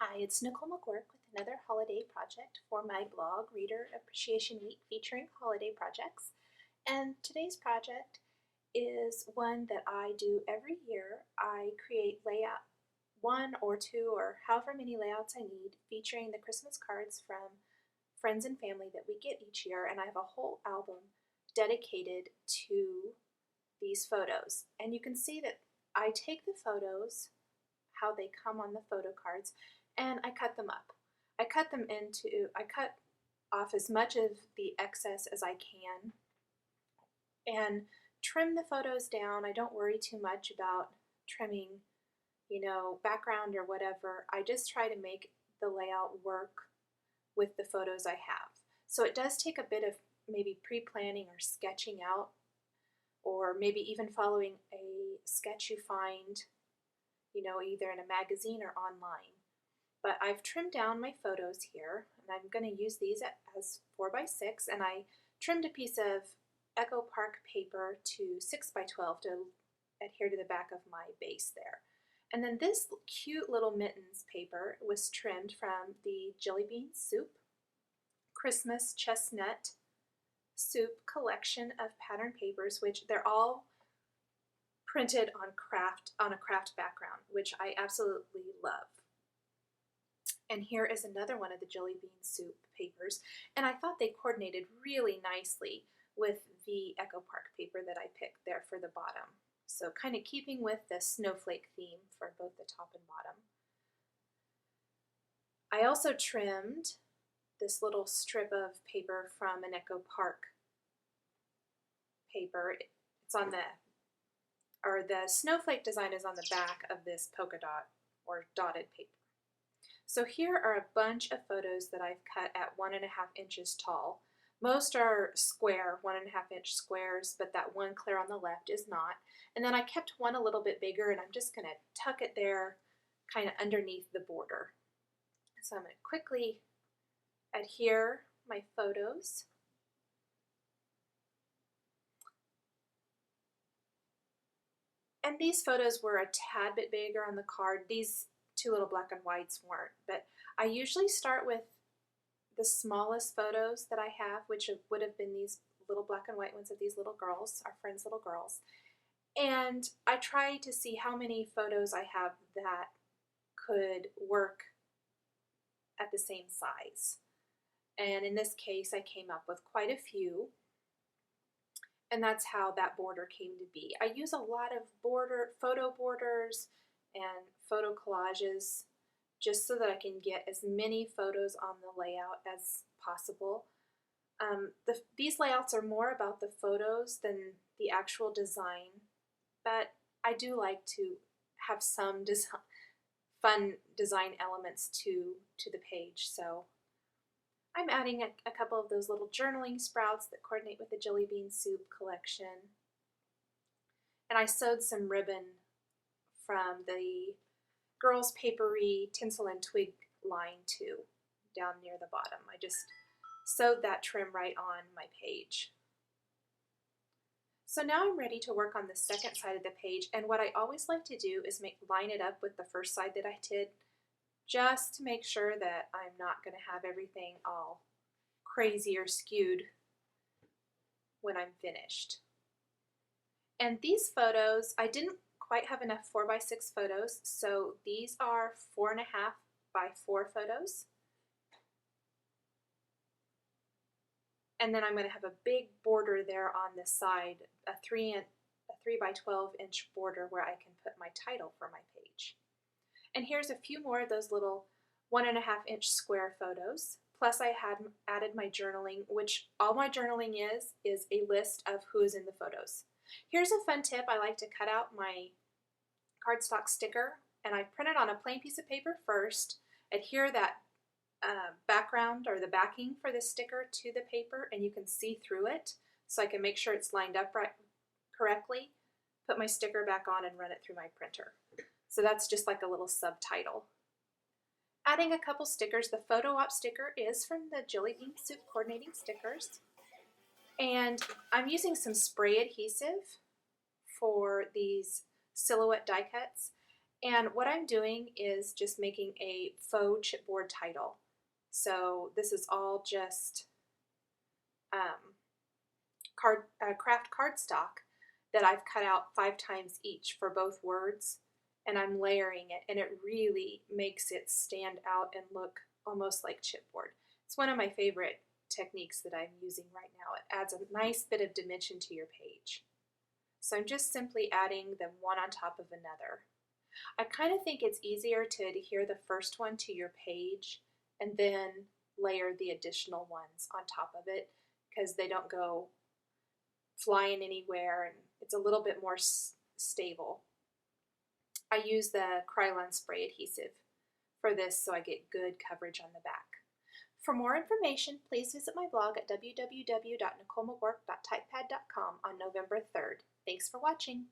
Hi, it's Nicole McGurk with another holiday project for my blog, Reader Appreciation Week, featuring holiday projects. And today's project is one that I do every year. I create layout, one or two or however many layouts I need, featuring the Christmas cards from friends and family that we get each year. And I have a whole album dedicated to these photos. And you can see that I take the photos, how they come on the photo cards, and I cut them up. I cut off as much of the excess as I can and trim the photos down. I don't worry too much about trimming, background or whatever. I just try to make the layout work with the photos I have. So it does take a bit of maybe pre-planning or sketching out, or maybe even following a sketch you find, either in a magazine or online. But I've trimmed down my photos here, and I'm going to use these as 4x6, and I trimmed a piece of Echo Park paper to 6x12 to adhere to the back of my base there. And then this cute little mittens paper was trimmed from the Jillibean Soup Christmas Chestnut Soup collection of pattern papers, which they're all printed on a craft background, which I absolutely love. And here is another one of the Jillibean Soup papers, and I thought they coordinated really nicely with the Echo Park paper that I picked there for the bottom. So kind of keeping with the snowflake theme for both the top and bottom. I also trimmed this little strip of paper from an Echo Park paper. It's on the snowflake design is on the back of this polka dot or dotted paper. So here are a bunch of photos that I've cut at 1.5 inches tall. Most are square, 1.5 inch squares, but that one clear on the left is not. And then I kept one a little bit bigger, and I'm just going to tuck it there kind of underneath the border. So I'm going to quickly adhere my photos. And these photos were a tad bit bigger on the card. These two little black and whites weren't, but I usually start with the smallest photos that I have, which would have been these little black and white ones of these little girls, our friends' little girls. And I try to see how many photos I have that could work at the same size. And in this case, I came up with quite a few. And that's how that border came to be. I use a lot of photo borders and photo collages just so that I can get as many photos on the layout as possible. These layouts are more about the photos than the actual design, but I do like to have some fun design elements to the page. So I'm adding a couple of those little journaling sprouts that coordinate with the Jillibean Soup collection. And I sewed some ribbon from the Girls Papery Tinsel and Twig line too, down near the bottom. I just sewed that trim right on my page. So now I'm ready to work on the second side of the page, and what I always like to do is line it up with the first side that I did, just to make sure that I'm not going to have everything all crazy or skewed when I'm finished. And these photos, I didn't quite have enough 4x6 photos, so these are 4.5x4 photos. And then I'm going to have a big border there on this side, a 3x12 inch border where I can put my title for my page. And here's a few more of those little 1.5 inch square photos. Plus I had added my journaling, which all my journaling is a list of who is in the photos. Here's a fun tip. I like to cut out my cardstock sticker, and I print it on a plain piece of paper first, adhere that background or the backing for the sticker to the paper, and you can see through it, so I can make sure it's lined up correctly, put my sticker back on and run it through my printer. So that's just like a little subtitle. Adding a couple stickers. The photo op sticker is from the Jillibean Soup coordinating stickers. And I'm using some spray adhesive for these silhouette die cuts. And what I'm doing is just making a faux chipboard title. So this is all just craft cardstock that I've cut out 5 times each for both words, and I'm layering it, and it really makes it stand out and look almost like chipboard. It's one of my favorite techniques that I'm using right now. It adds a nice bit of dimension to your page. So I'm just simply adding them one on top of another. I kind of think it's easier to adhere the first one to your page and then layer the additional ones on top of it because they don't go flying anywhere and it's a little bit more stable. I use the Krylon spray adhesive for this so I get good coverage on the back. For more information, please visit my blog at www.nicolemcgurk.typepad.com on November 3rd. Thanks for watching.